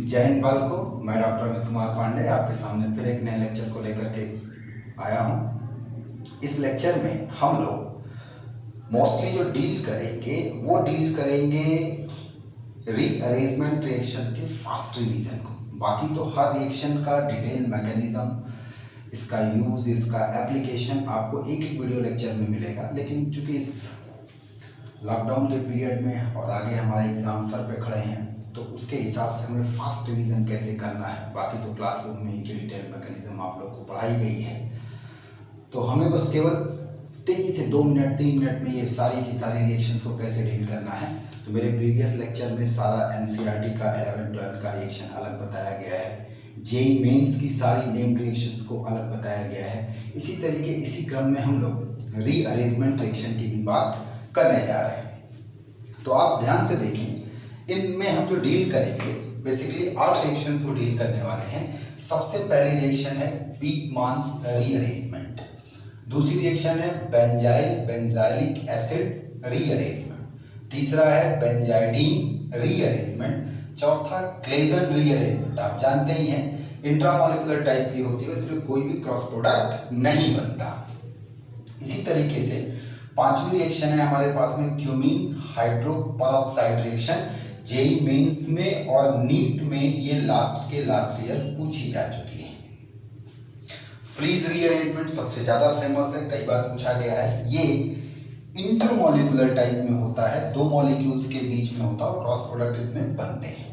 जय हिंद बालकों, मैं डॉक्टर अमित कुमार पांडे आपके सामने फिर एक नए लेक्चर को लेकर के आया हूँ। इस लेक्चर में हम लोग मोस्टली जो डील करेंगे रीअरेंजमेंट रिएक्शन के फास्ट रिवीजन को। बाकी तो हर रिएक्शन का डिटेल मैकेनिज्म, इसका यूज़, इसका एप्लीकेशन आपको एक एक वीडियो लेक्चर में मिलेगा। लेकिन चूँकि इस लॉकडाउन के पीरियड में और आगे हमारे एग्ज़ाम सर पे खड़े हैं, तो उसके हिसाब से हमें फास्ट रिवीजन कैसे करना है, बाकी तो क्लासरूम में इनकी डिटेल मैकेनिज्म आप लोग को पढ़ाई गई है। तो हमें बस केवल तेजी से 2 मिनट 3 मिनट में ये सारी की सारी रिएक्शंस को कैसे डील करना है। तो मेरे प्रीवियस लेक्चर में सारा एनसीईआरटी का 11-12 का रिएक्शन अलग बताया गया है, जेईई मेंस की सारी नेम्ड रिएक्शंस को अलग बताया गया है। इसी तरीके इसी क्रम में हम लोग रीअरेंजमेंट रिएक्शन की भी बात करने जा रहे हैं। तो आप ध्यान से देखें, इनमें हम जो डील करेंगे बेसिकली 8 रिएक्शंस को डील करने वाले हैं। सबसे पहली रिएक्शन है वीकमान्स रीअरेंजमेंट, दूसरी रिएक्शन है बेंजाइल बेंजाइलिक एसिड रीअरेंजमेंट, तीसरा है बेंजाइडीन रीअरेंजमेंट, चौथा क्लेजन रीअरेंजमेंट। आप जानते ही हैं इंट्रामोलिकुलर टाइप की होती है, इसमें कोई भी क्रॉस प्रोडक्ट नहीं बनता। इसी तरीके से 5वीं रिएक्शन है हमारे पास में cumene hydroperoxide reaction. JEE mains में और नीट में ये लास्ट ईयर पूछी जा चुकी है। फ्रीज रीअरेंजमेंट सबसे ज्यादा फेमस है, कई बार पूछा गया है। ये इंटरमोलिकुलर टाइप में होता है, 2 मॉलिक्यूल्स के बीच में होता है और क्रॉस प्रोडक्ट इसमें बनते हैं।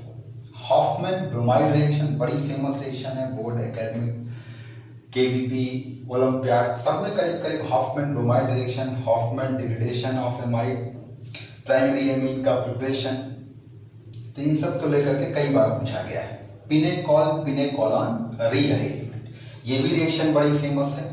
हॉफमैन ब्रोमाइड रिएक्शन बड़ी फेमस रिएक्शन है, बोर्ड, एकेडमिक, केवीपी, ओलंपियाड सब में करीब करीब Hofmann bromide reaction, Hofmann degradation of amide, primary amine का प्रिपरेशन, तो इन सब को लेकर के कई बार पूछा गया है। पिनेकॉल पिनेकोलॉन रीअरेंजमेंट, ये भी रिएक्शन बड़ी फेमस है।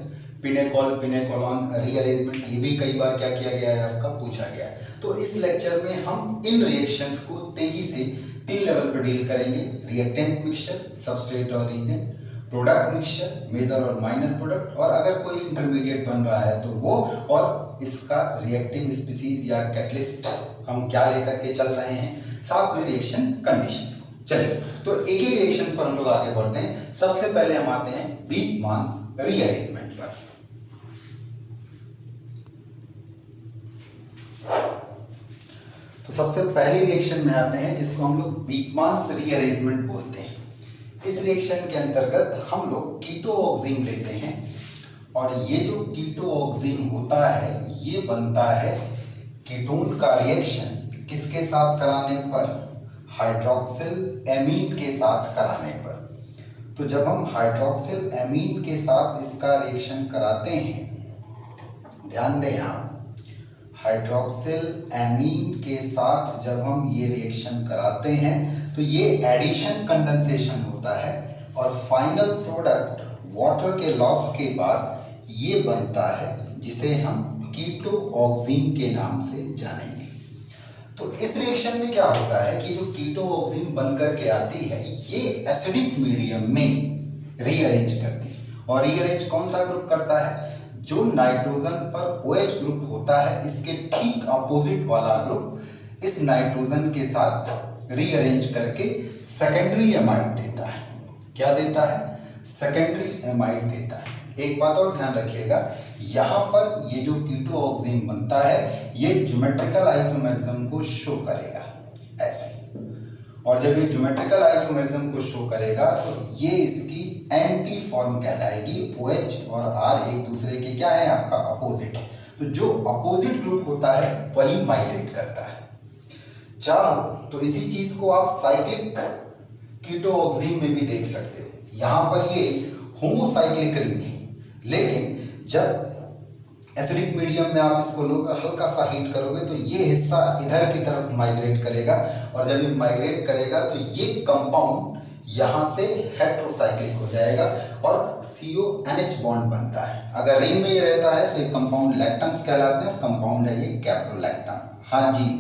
पिनेकॉल पिनेकोलॉन रीअरेंजमेंट, ये भी कई बार क्या किया गया है, आपका पूछा गया है। तो इस लेक्चर में हम इन रिएक्शंस को तेजी से 3 लेवल पर डील करेंगे। रिएक्टेंट मिक्सचर, सबस्ट्रेट और रीजेंट, प्रोडक्ट मिक्सचर, मेजर और माइनर प्रोडक्ट, और अगर कोई इंटरमीडिएट बन रहा है तो वो, और इसका रिएक्टिव स्पीसीज या कैटलिस्ट हम क्या लेकर के चल रहे हैं, साथ में रिएक्शन कंडीशंस को। चलिए तो एक एक रिएक्शन पर हम लोग आगे बढ़ते हैं। सबसे पहले हम आते हैं वीकमान्स रीअरेंजमेंट पर। तो सबसे पहली रिएक्शन में आते हैं जिसको हम लोग वीकमान्स रीअरेंजमेंट बोलते हैं। इस रिएक्शन के अंतर्गत हम लोग कीटोऑक्सिन लेते हैं और ये जो कीटोऑक्सिन होता है ये बनता है कीटोन का रिएक्शन किसके साथ कराने पर, हाइड्रोक्सिल एमीन के साथ कराने पर। तो जब हम हाइड्रोक्सिल एमीन के साथ इसका रिएक्शन कराते हैं, ध्यान दें यहाँ, हाइड्रोक्सिल एमीन के साथ जब हम ये रिएक्शन कराते हैं तो ये एडिशन कंडेंसेशन होता है और फाइनल प्रोडक्ट वाटर के लॉस के बाद ये बनता है जिसे हम कीटोऑक्सिन के नाम से जानेंगे। तो इस रिएक्शन में क्या होता है कि जो कीटोऑक्सिन बनकर के आती है ये एसिडिक मीडियम में रीअरेंज करती है। और रीअरेंज कौन सा ग्रुप करता है, जो नाइट्रोजन पर OH ग्रुप होता है इसके ठीक अपोजिट वाला ग्रुप इस नाइट्रोजन के साथ रीअरेंज करके सेकेंडरी एमाइड देता है। क्या देता है, सेकेंडरी एमाइड देता है। एक बात और ध्यान रखिएगा, यहाँ पर ये जो कीटोऑक्सिन बनता है ये ज्योमेट्रिकल आइसोमेरिज्म को शो करेगा ऐसे, और जब ये ज्योमेट्रिकल आइसोमेरिज्म को शो करेगा तो ये इसकी एंटी फॉर्म कहलाएगी। OH और R एक दूसरे के क्या है, आपका अपोजिट है। तो जो अपोजिट ग्रुप होता है वही माइग्रेट करता है। चाहो तो इसी चीज को आप साइक्लिक कीटोऑक्सिन में भी देख सकते हो। यहाँ पर ये होमोसाइक्लिक रिंग है, लेकिन जब एसिडिक मीडियम में आप इसको लोग हल्का सा हीट करोगे तो ये हिस्सा इधर की तरफ माइग्रेट करेगा, और जब ये माइग्रेट करेगा तो ये कंपाउंड यहाँ से हेट्रोसाइक्लिक हो जाएगा और CONH बॉन्ड बनता है। अगर रिंग में ये रहता है तो ये कंपाउंड लैक्टम्स कहलाते हैं, और कंपाउंड है ये कैप्रोलैक्टम। हाँ जी,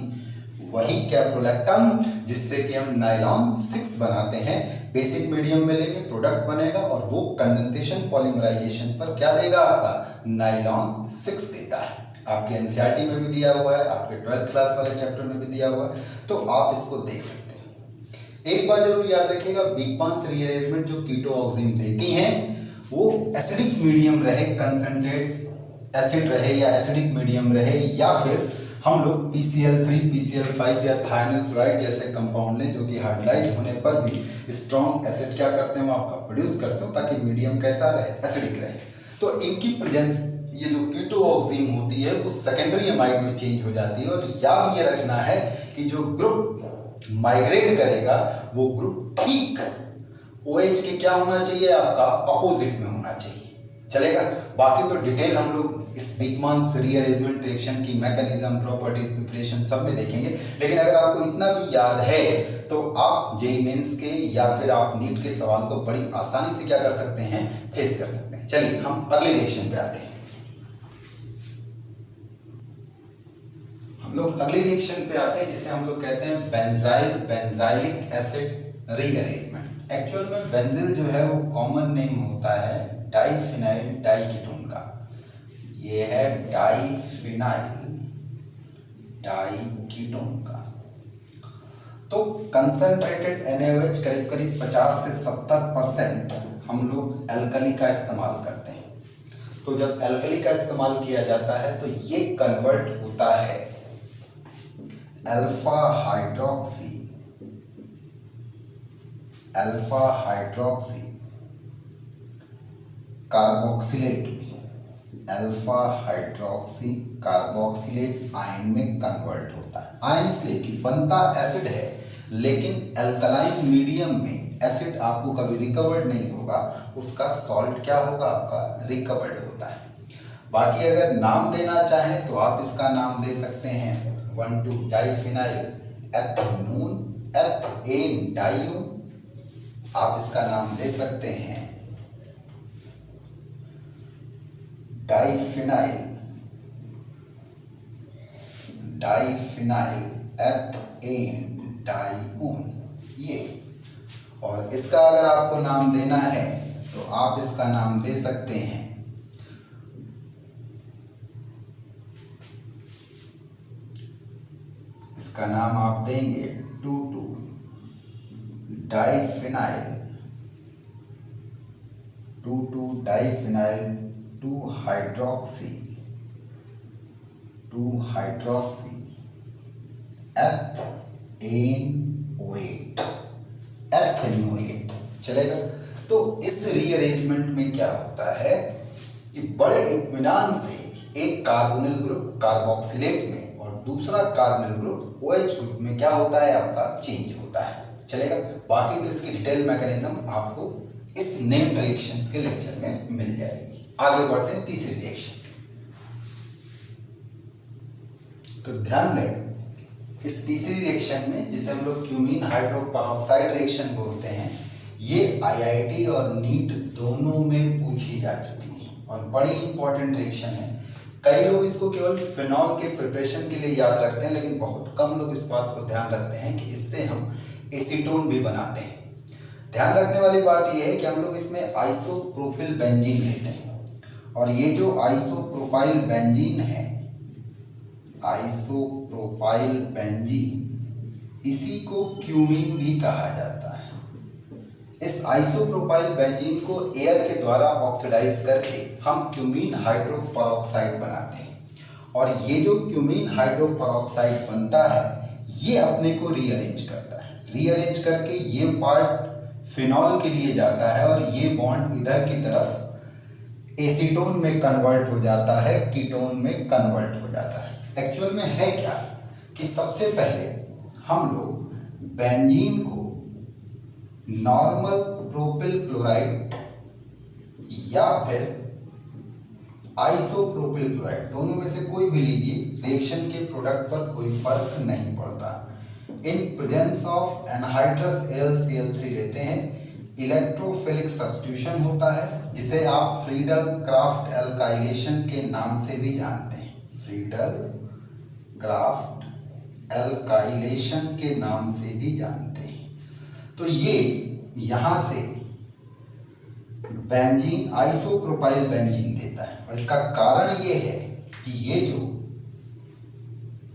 वही कैप्रोलैक्टम जिससे कि हम नायलॉन 6 बनाते हैं। बेसिक मीडियम में लेंगे प्रोडक्ट बनेगा और वो कंडेंसेशन पॉलीमराइजेशन पर क्या देगा, आपका नायलॉन 6 देता है। आपके एनसीईआरटी में भी दिया हुआ है, आपके 12th क्लास वाले चैप्टर में भी दिया हुआ है, तो आप इसको देख सकते हैं। एक बात जरूर याद रखिएगा, बीकमान्स रीअरेंजमेंट जो कीटोऑक्सिन देती हैं वो एसिडिक मीडियम रहे, कंसंट्रेट एसिड रहे या एसिडिक मीडियम रहे, या फिर हम लोग PCl3, PCl5 या थायनिल क्लोराइड जैसे कंपाउंड लें जो कि हाइड्रोलाइज होने पर भी स्ट्रॉन्ग एसिड क्या करते हैं, वो आपका प्रोड्यूस करते हो, ताकि मीडियम कैसा रहे, एसिडिक रहे। तो इनकी प्रेजेंस, ये जो कीटोऑक्सिन होती है वो सेकेंडरी अमाइड में चेंज हो जाती है। और याद ये रखना है कि जो ग्रुप माइग्रेट करेगा वो ग्रुप ठीक OH के क्या होना चाहिए, आपका अपोजिट में होना चाहिए, चलेगा। बाकी तो डिटेल हम लोग इस बीकमान्स रीअरेंजमेंट रिएक्शन की मैकेनिज्म, प्रॉपर्टीज, प्रिपरेशन सब में देखेंगे। लेकिन अगर आपको इतना भी याद है तो आप जेईई मेंस के या फिर आप नीट के सवाल को बड़ी आसानी से क्या कर सकते हैं, फेस कर सकते हैं। चलिए हम अगले रिएक्शन पे आते हैं। हम लोग अगले रिएक्शन पे आते हैं जिसे हम लोग कहते हैं बेंजाइलिक एसिड रीअरेंजमेंट। एक्चुअल में बेंजिल जो है वो कॉमन नेम होता है डाइफिनाइल डाइकीटोन का। ये है डाइफिनाइल डाइकीटोन का। तो कंसंट्रेटेड NaOH करीब करीब 50 से 70% हम लोग एल्कली का इस्तेमाल करते हैं। तो जब एल्कली का इस्तेमाल किया जाता है तो ये कन्वर्ट होता है अल्फा हाइड्रोक्सी कार्बोक्सिलेट में, अल्फा हाइड्रोक्सी कार्बोक्सिलेट आयन में कन्वर्ट होता है। आयन इसलिए कि बनता एसिड है, लेकिन अल्कलाइन मीडियम में एसिड आपको कभी रिकवर्ड नहीं होगा, उसका सॉल्ट क्या होगा, आपका रिकवर्ड होता है। बाकी अगर नाम देना चाहें तो आप इसका नाम दे सकते हैं 1,2-डाइफिनाइल एथेनोन, एथेन डाइओन। आप इसका नाम दे सकते हैं डाइफिनाइल एथेन डाइओन ये। और इसका अगर आपको नाम देना है तो आप इसका नाम दे सकते हैं इसका नाम आप देंगे 2,2-डाइफिनाइल 2,2-डाइफिनाइल 2-हाइड्रोक्सी एथेनोएट चलेगा। तो इस रीअरेंजमेंट में क्या होता है कि बड़े इत्मीनान से एक कार्बोनिल ग्रुप कार्बोक्सिलेट में और दूसरा कार्बोनिल ग्रुप OH ग्रुप में क्या होता है, आपका चेंज होता है, चलेगा। बाकी तो इसकी डिटेल मैकेनिज्म आपको इस नेम्ड रिएक्शंस के लेक्चर में मिल जाएगी। आगे बढ़ते हैं तीसरी रिएक्शन। तो ध्यान दें, इस तीसरी रिएक्शन में जिसे हम लोग क्यूमीन हाइड्रोपेरोक्साइड रिएक्शन बोलते हैं, ये IIT और नीट दोनों में पूछी जा चुकी है और बड़ी इंपॉर्टेंट रिएक्शन है। कई लोग इसको केवल फिनॉल के प्रिपरेशन के लिए याद रखते हैं, लेकिन बहुत कम लोग इस बात को ध्यान रखते हैं कि इससे हम एसीटोन भी बनाते हैं। ध्यान रखने वाली बात यह है कि हम लोग इसमें आइसोप्रोपिल बेंजीन लेते हैं, और ये जो आइसोप्रोपाइल बेंजीन है, आइसोप्रोपाइल बेंजीन, इसी को क्यूमीन भी कहा जाता है। इस आइसोप्रोपाइल बेंजीन को एयर के द्वारा ऑक्सीडाइज करके हम क्यूमीन हाइड्रोपेरोक्साइड बनाते हैं, और ये जो क्यूमीन हाइड्रोपेरोक्साइड बनता है ये अपने को रीअरेंज करता है। रीअरेंज करके ये पार्ट फिनॉल के लिए जाता है और ये बॉन्ड इधर की तरफ एसीटोन में कन्वर्ट हो जाता है, कीटोन में कन्वर्ट हो जाता है। एक्चुअल में है क्या कि सबसे पहले हम लोग बेंजीन को नॉर्मल प्रोपिल क्लोराइड या फिर आइसोप्रोपिल क्लोराइड, दोनों में से कोई भी लीजिए, रिएक्शन के प्रोडक्ट पर कोई फर्क नहीं पड़ता। In presence of anhydrous AlCl3 लेते हैं, इलेक्ट्रोफिलिक सब्स्टिट्यूशन होता है जिसे आप फ्रीडल क्राफ्ट एल्काइलेशन के नाम से भी जानते हैं। फ्रीडल क्राफ्ट एल्काइलेशन के नाम से भी जानते हैं। तो ये यहाँ से बेंजीन आइसोप्रोपाइल बेंजीन देता है, और इसका कारण ये है कि ये जो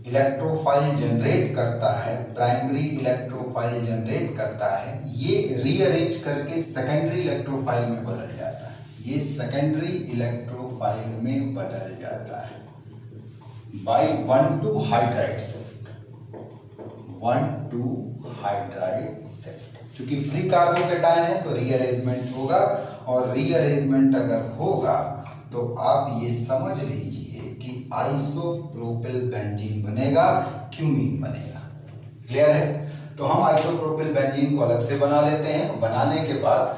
इलेक्ट्रोफाइल जनरेट करता है, प्राइमरी इलेक्ट्रोफाइल जनरेट करता है, ये रीअरेंज करके सेकेंडरी इलेक्ट्रोफाइल में बदल जाता है, ये सेकेंडरी इलेक्ट्रोफाइल में बदल जाता है by 1,2 hydride shift, 1,2 hydride shift. चूंकि फ्री कार्बोकेटायन है तो रीअरेंजमेंट होगा, और रीअरेंजमेंट अगर होगा तो आप ये समझ लीजिए कि आइसोप्रोपिल बेंजीन बनेगा, क्यूमीन बनेगा। क्लियर है? तो हम आइसोप्रोपिल बेंजीन को अलग से बना लेते हैं। बनाने के बाद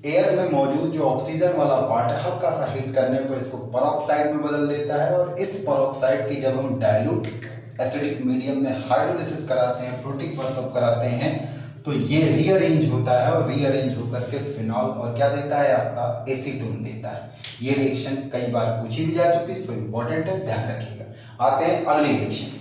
एयर में मौजूद जो ऑक्सीजन वाला पार्ट है, हल्का सा हीट करने पर इसको पेरोक्साइड में बदल देता है, और इस पेरोक्साइड की जब हम डाइल्यूट एसिडिक मीडियम में हाइड्रोलिसिस कराते हैं, प्रोटिक वर्कअप कराते हैं, तो ये रीअरेंज होता है, और रीअरेंज होकर के फिनॉल और क्या देता है आपका एसीटोन देता है। ये रिएक्शन कई बार पूछी भी जा चुकी, सो इंपॉर्टेंट है, ध्यान रखिएगा। आते हैं अगली रिएक्शन।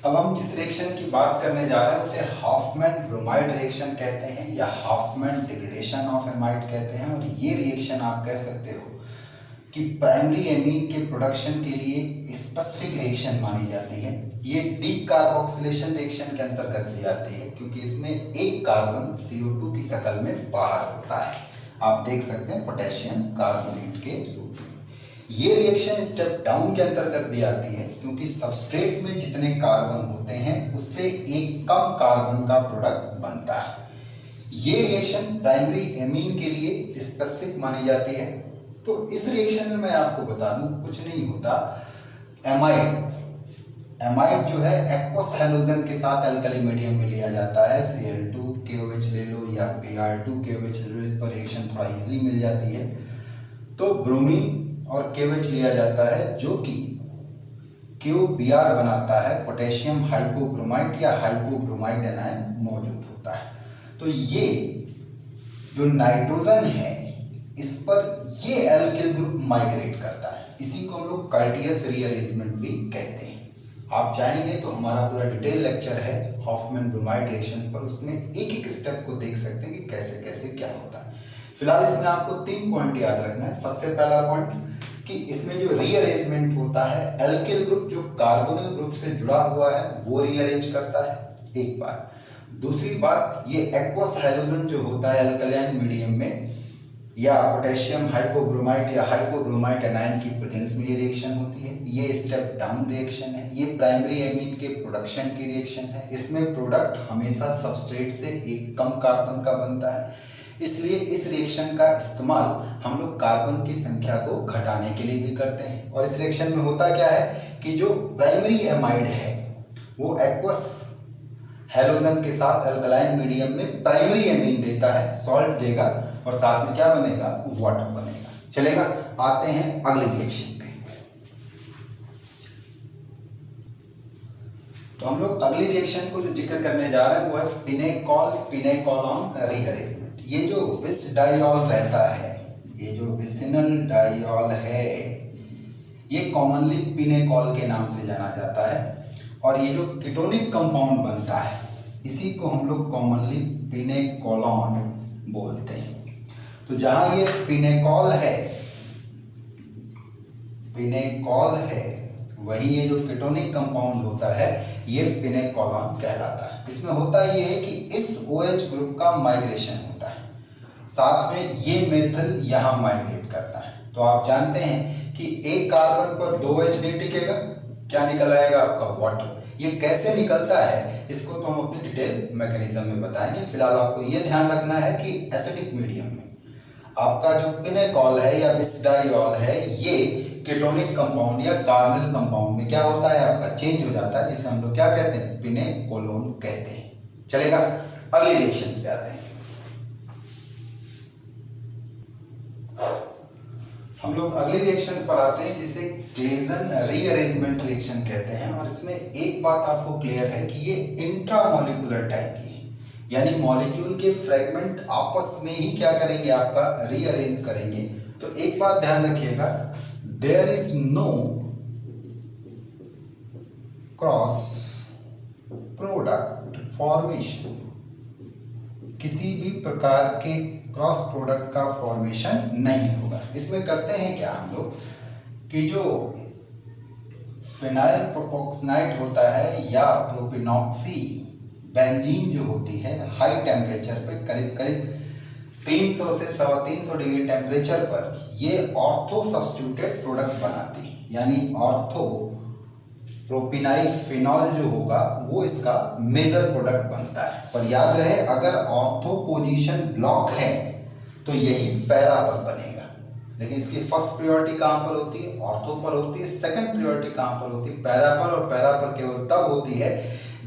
अब हम जिस रिएक्शन की बात करने जा रहे हैं उसे हॉफमैन ब्रोमाइड रिएक्शन कहते हैं, या हॉफमैन डिग्रेडेशन ऑफ एमाइड कहते हैं। और ये रिएक्शन आप कह सकते हो कि प्राइमरी एमीन के प्रोडक्शन के लिए स्पेसिफिक रिएक्शन मानी जाती है। ये डीप कार्बोक्सिलेशन रिएक्शन के अंतर्गत भी आती है, क्योंकि इसमें एक कार्बन CO2 की शक्ल में बाहर होता है। आप देख सकते हैं पोटेशियम कार्बोनेट के रूप में। ये रिएक्शन स्टेप डाउन के अंतर्गत भी आती है, क्योंकि सबस्ट्रेट में जितने कार्बन होते हैं उससे एक कम कार्बन का प्रोडक्ट बनता है। ये रिएक्शन प्राइमरी एमीन के लिए स्पेसिफिक मानी जाती है। तो इस रिएक्शन में मैं आपको बता दूं, कुछ नहीं होता। एमाइड जो है एक्वस हैलोजन के साथ एल्कली मीडियम में लिया जाता है। Cl2 KOH ले लो या Br2 KOH ले लो, इस पर रिएक्शन थोड़ा इजीली मिल जाती है। तो ब्रोमीन और KOH लिया जाता है, जो कि QBr बनाता है, पोटेशियम हाइपोब्रोमाइड या हाइपोब्रोमाइड एनायन मौजूद होता है। तो ये जो नाइट्रोजन है इस पर ये एल्किल ग्रुप माइग्रेट करता है, इसी को हम लोग कार्टियस रीअरेंजमेंट भी कहते हैं। आप चाहेंगे तो हमारा पूरा डिटेल लेक्चर है हॉफमैन ब्रोमाइड रिएक्शन पर, उसमें एक एक स्टेप को देख सकते हैं कि कैसे कैसे क्या होता है। फिलहाल इसमें आपको 3 पॉइंट याद रखना है। सबसे पहला पॉइंट कि इसमें जो रीअरेंजमेंट होता है, एल्किल ग्रुप जो कार्बोनिल ग्रुप से जुड़ा हुआ है वो रीअरेंज करता है, एक बात। दूसरी बात, ये एक्वस हैलोजन जो होता है एल्कलाइन मीडियम में, या पोटेशियम हाइपोब्रोमाइड या हाइपोब्रोमाइड एनायन की प्रेजेंस में ये रिएक्शन होती है। ये स्टेप डाउन रिएक्शन है, ये प्राइमरी एमीन के प्रोडक्शन की रिएक्शन है। इसमें प्रोडक्ट हमेशा सबस्ट्रेट से एक कम कार्बन का बनता है, इसलिए इस रिएक्शन का इस्तेमाल हम लोग कार्बन की संख्या को घटाने के लिए भी करते हैं। और इस रिएक्शन में होता क्या है कि जो प्राइमरी एमाइड है वो एक्वस हैलोजन के साथ अल्कलाइन मीडियम में प्राइमरी एमीन देता है, सॉल्ट देगा, और साथ में क्या बनेगा, वाटर बनेगा। चलेगा, आते हैं अगले रिएक्शन पे। तो हम लोग अगली रिएक्शन को जो जिक्र करने जा रहे हैं वो है पिनेकॉल पिनेकोलॉन रीअरेंजमेंट। ये जो विस डाइऑल रहता है, ये जो विसिनल डाइऑल है, ये कॉमनली पिनेकॉल के नाम से जाना जाता है। और ये जो कीटोनिक कंपाउंड बनता है इसी को हम लोग कॉमनली पिनेकोलॉन बोलते हैं। तो जहां ये पिनेकॉल है वही ये जो कीटोनिक कंपाउंड होता है ये पिनेकोलॉन कहलाता है। इसमें होता ये है कि इस OH ग्रुप का माइग्रेशन होता है, साथ में ये मेथल यहाँ माइग्रेट करता है। तो आप जानते हैं कि एक कार्बन पर 2 OH नहीं टिकेगा, क्या निकल आएगा आपका, वाटर। ये कैसे निकलता है इसको तो हम अपनी डिटेल मैकेनिज्म में बताएंगे। फिलहाल आपको ये ध्यान रखना है कि एसिडिक मीडियम में आपका जो पिनेकॉल है या विस डाइऑल है, ये कीटोनिक कंपाउंड या कार्बोनिल कंपाउंड में क्या होता है, आपका चेंज हो जाता है, जिसे हम लोग क्या कहते हैं, पिनेकोलोन कहते हैं। चलेगा, अगली रिएक्शन पे आते हैं। हम लोग अगले रिएक्शन पर आते हैं जिसे क्लेजन रीअरेंजमेंट रिएक्शन कहते हैं। और इसमें एक बात आपको क्लियर है कि ये इंट्रामोलिकुलर टाइप की है, यानी मॉलिक्यूल के फ्रेगमेंट आपस में ही क्या करेंगे, आपका रीअरेंज करेंगे। तो एक बात ध्यान रखिएगा, there is no cross product formation, किसी भी प्रकार के क्रॉस प्रोडक्ट का फॉर्मेशन नहीं होगा। इसमें करते हैं क्या हम लोग कि जो फिनाइल प्रोपोक्सनाइट होता है या प्रोपिनॉक्सी बेंजीन जो होती है, हाई टेम्परेचर पे करीब करीब 300 से 350 डिग्री टेम्परेचर पर ये ऑर्थो सब्स्टिट्यूटेड प्रोडक्ट बनाती है, यानी ऑर्थो प्रोपिनाइल फिनॉल जो होगा वो इसका मेजर प्रोडक्ट बनता है। पर याद रहे, अगर ऑर्थो पोजीशन ब्लॉक है तो यही पैरा पर बनेगा, लेकिन इसकी फर्स्ट प्रायोरिटी कहाँ पर होती है? ऑर्थो पर होती है। सेकंड प्रायोरिटी कहाँ पर होती है? पैरा पर, और पैरा पर केवल तब होती है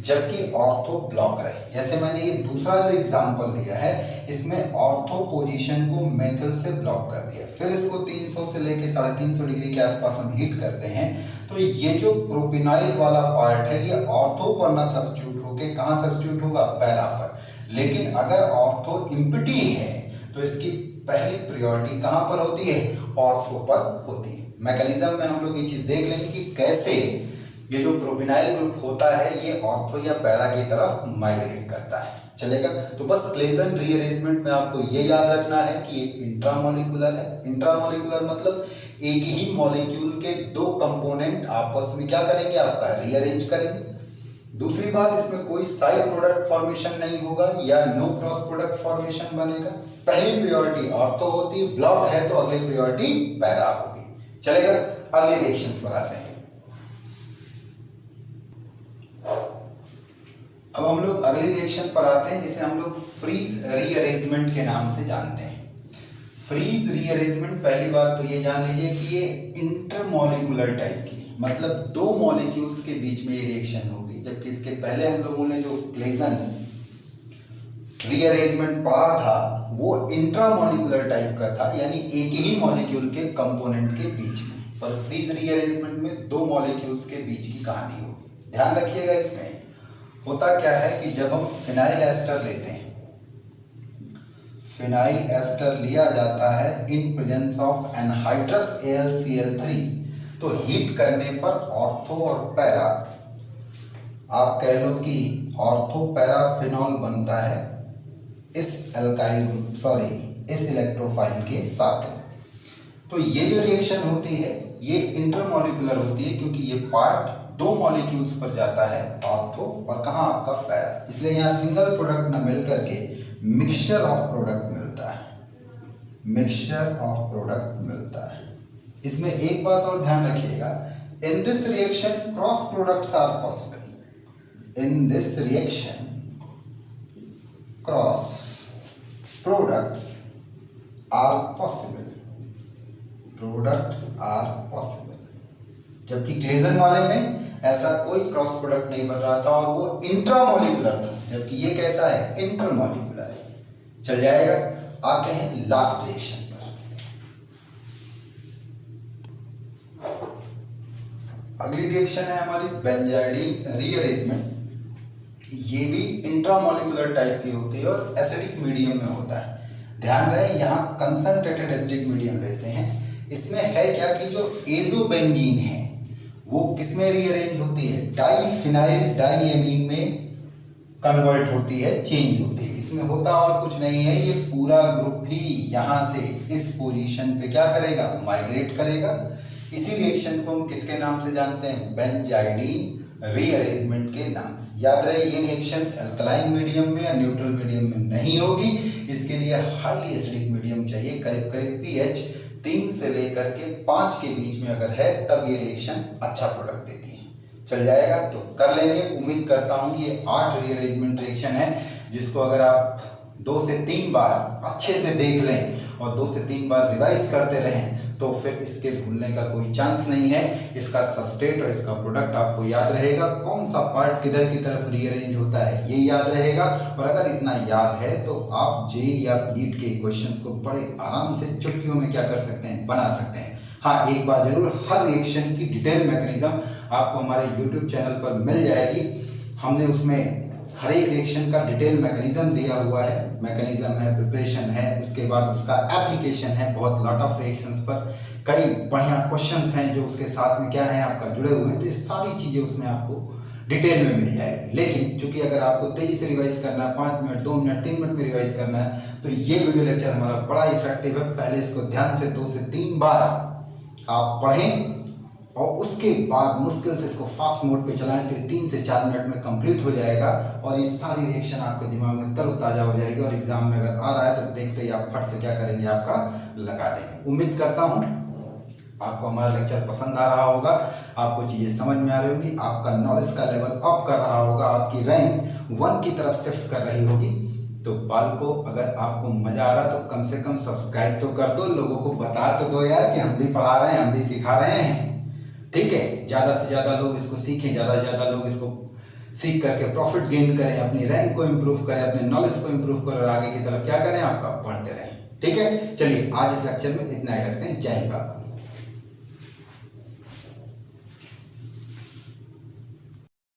जबकि ऑर्थो ब्लॉक रहे। जैसे मैंने ये दूसरा जो एग्जांपल लिया है, इसमें ऑर्थो पोजीशन को मेथल से ब्लॉक कर दिया, फिर इसको 300 से लेके 350 डिग्री के आसपास हम हीट करते हैं, तो ये जो प्रोपिनाइल वाला पार्ट है ये ऑर्थो पर ना सब्स्टिट्यूट होके कहाँ सब्स्टिट्यूट होगा? पैरा पर। लेकिन अगर ऑर्थो इम्पिटी है तो इसकी पहली प्रायोरिटी कहाँ पर होती है? ऑर्थो पर होती है। मैकेनिज्म में हम लोग ये चीज देख लेंगे कि कैसे ये जो प्रोपिनाइल ग्रुप होता है ये ऑर्थो या पैरा की तरफ माइग्रेट करता है। चलेगा? तो बस क्लेजन रीअरेंजमेंट में आपको ये याद रखना है कि ये इंट्रामोलिकुलर है। इंट्रामोलिकुलर मतलब एक ही मॉलिक्यूल के दो कंपोनेंट आपस में क्या करेंगे? आपका रीअरेंज करेंगे। दूसरी बात, इसमें कोई साइड प्रोडक्ट फॉर्मेशन नहीं होगा या नो क्रॉस प्रोडक्ट फॉर्मेशन बनेगा। पहली प्रायोरिटी ऑर्थो होती है, ब्लॉक है तो अगली प्रायोरिटी पैरा होगी। चलेगा? अगले रिएक्शंस पर आते हैं। अब हम लोग अगली रिएक्शन पर आते हैं जिसे हम लोग फ्रीज रीअरेंजमेंट के नाम से जानते हैं। फ्रीज रीअरेंजमेंट, पहली बात तो ये जान लीजिए कि ये इंटरमॉलिक्यूलर टाइप की, मतलब दो मॉलिक्यूल्स के बीच में ये रिएक्शन होगी, जबकि इसके पहले हम लोगों ने जो क्लेजन रीअरेंजमेंट पढ़ा था वो इंट्रामॉलिक्यूलर टाइप का था, यानी एक ही मॉलिक्यूल के कंपोनेंट के बीच में। पर फ्रीज रीअरेंजमेंट में दो मॉलिक्यूल्स के बीच की कहानी होगी। ध्यान रखिएगा, इसमें होता क्या है कि जब हम फिनाइल एस्टर लेते हैं, फिनाइल एस्टर लिया जाता है in presence of anhydrous AlCl3, तो हीट करने पर ऑर्थो और पैरा, आप कह लो कि ऑर्थो पैरा फिनॉल बनता है इस एल्काइल ग्रुप, इस इलेक्ट्रोफाइल के साथ। तो ये जो रिएक्शन होती है ये इंटरमॉलिक्यूलर होती है, क्योंकि ये पार्ट दो मॉलिक्यूल्स पर जाता है, ऑर्थो और कहाँ आपका पैरा, इसलिए यहाँ सिंगल प्रोडक्ट न मिल करके मिक्सचर ऑफ प्रोडक्ट मिलता है, मिक्सचर ऑफ प्रोडक्ट मिलता है। इसमें एक बात और ध्यान रखिएगा, in this reaction cross products are possible. In this reaction cross products are possible, products are possible, जबकि क्लेजन वाले में ऐसा कोई क्रॉस प्रोडक्ट नहीं बन रहा था और वो इंट्रामॉलिक्यूलर था, जबकि ये कैसा है? इंटरमॉलिक्यूलर है। चल जाएगा? आते हैं लास्ट रिएक्शन पर। अगली रिएक्शन है हमारी बेंजाइडीन रीअरेंजमेंट। ये भी इंट्रामॉलिक्यूलर टाइप की होती है और एसिडिक मीडियम में होता है। ध्यान रहे, यहाँ कंसंट्रेटेड एसिडिक मीडियम लेते हैं। इसमें है क्या कि जो एजोबेंजीन है वो किसमें रीअरेंज होती है? डाइफिनाइल डाइएमीन में कन्वर्ट होती है, चेंज होती है। इसमें होता और कुछ नहीं है, ये पूरा ग्रुप ही यहाँ से इस पोजीशन पे क्या करेगा? माइग्रेट करेगा। इसी रिएक्शन को हम किसके नाम से जानते हैं? बेंजाइडीन रीअरेंजमेंट के नाम से। याद रहे, ये रिएक्शन अल्कलाइन मीडियम में या न्यूट्रल मीडियम में नहीं होगी, इसके लिए हाईली एसिडिक मीडियम चाहिए, करीब करीब pH 3 से लेकर के 5 के बीच में अगर है तब ये रिएक्शन अच्छा प्रोडक्ट देती है। चल जाएगा? तो कर लेंगे। उम्मीद करता हूँ ये 8 रीअरेंजमेंट रिएक्शन है जिसको अगर आप 2 से 3 बार अच्छे से देख लें और 2 से 3 बार रिवाइज करते रहें तो फिर इसके भूलने का कोई चांस नहीं है। इसका सबस्ट्रेट और इसका प्रोडक्ट आपको याद रहेगा, कौन सा पार्ट किधर की तरफ रीअरेंज होता है ये याद रहेगा। और अगर इतना याद है तो आप जे या नीट के क्वेश्चंस को बड़े आराम से चुटकियों में क्या कर सकते हैं? बना सकते हैं। हाँ, एक बार जरूर, हर रिएक्शन की डिटेल मैकेनिज्म आपको हमारे यूट्यूब चैनल पर मिल जाएगी। हमने उसमें हर एक रिएक्शन का डिटेल मैकेनिज्म दिया हुआ है। मैकेनिज्म है, प्रिपरेशन है, उसके बाद उसका एप्लीकेशन है। बहुत लॉट ऑफ रिएक्शंस पर कई बढ़िया क्वेश्चंस हैं जो उसके साथ में क्या है आपका जुड़े हुए हैं। तो ये सारी चीज़ें उसमें आपको डिटेल में मिल जाएगी। लेकिन चूंकि अगर आपको तेजी से रिवाइज करना है, 5 मिनट 2 मिनट 3 मिनट में रिवाइज करना है, तो ये वीडियो लेक्चर हमारा बड़ा इफेक्टिव है। पहले इसको ध्यान से 2 से 3 बार आप पढ़ें और उसके बाद मुश्किल से इसको फास्ट मोड पे चलाएं तो 3 से 4 मिनट में कंप्लीट हो जाएगा और ये सारी रिएक्शन आपके दिमाग में तरोताज़ा हो जाएगी और एग्जाम में अगर आ रहा है तो देखते ही आप फट से क्या करेंगे, आपका लगा देंगे। उम्मीद करता हूँ आपको हमारा लेक्चर पसंद आ रहा होगा, आपको चीज़ें समझ में आ रही होगी, आपका नॉलेज का लेवल अप कर रहा होगा, आपकी रैंक 1 की तरफ शिफ्ट कर रही होगी। तो बाल को अगर आपको मज़ा आ रहा तो कम से कम सब्सक्राइब तो कर दो, लोगों को बता तो दो यार कि हम भी पढ़ा रहे हैं, हम भी सिखा रहे हैं। ठीक है, ज़्यादा से ज़्यादा लोग इसको सीखें, ज़्यादा से ज़्यादा लोग इसको सीख करके प्रॉफिट गेन करें, अपनी रैंक को इम्प्रूव करें, अपने नॉलेज को इम्प्रूव करें और आगे की तरफ क्या करें, आपका बढ़ते रहें। ठीक है, चलिए आज इस लेक्चर में इतना ही रखते हैं। जय हिंद।